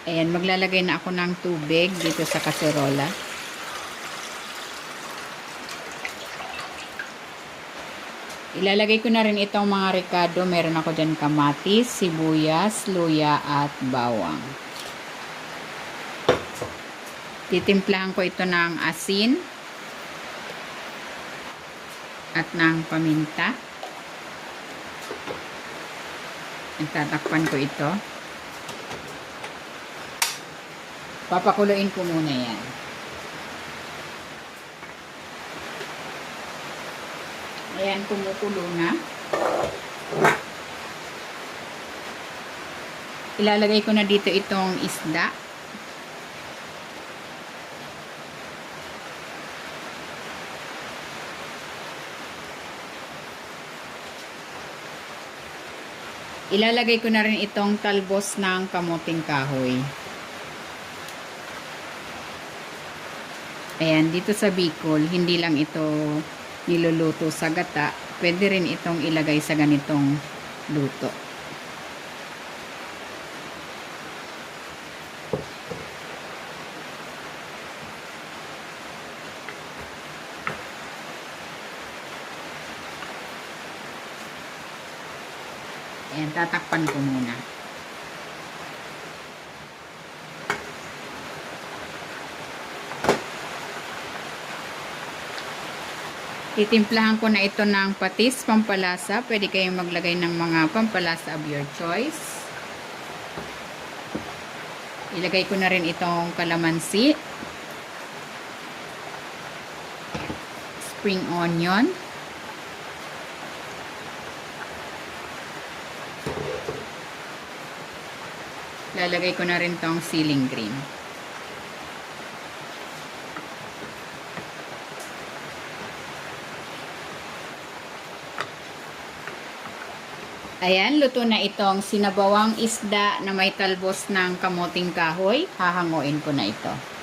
Ayan, maglalagay na ako ng tubig dito sa kaserola. Ilalagay ko na rin itong mga ricado. Meron ako dyan kamatis, sibuyas, luya at bawang. Titimplahan ko ito ng asin at ng paminta. Tatakpan ko ito. Papakuluin ko muna yan. Ayan, kumukulo na. Ilalagay ko na dito itong isda. Ilalagay ko na rin itong talbos ng kamuting kahoy. Ayan, dito sa Bicol, hindi lang ito niluluto sa gata. Pwede rin itong ilagay sa ganitong luto. Ayan, tatakpan ko muna. Titimplahan ko na ito ng patis, pampalasa. Pwede kayong maglagay ng mga pampalasa of your choice. Ilagay ko na rin itong kalamansi, spring onion, lalagay ko na rin itong ceiling green. Ayan, luto na itong sinabawang isda na may talbos ng kamuting kahoy. Hahanguin ko na ito.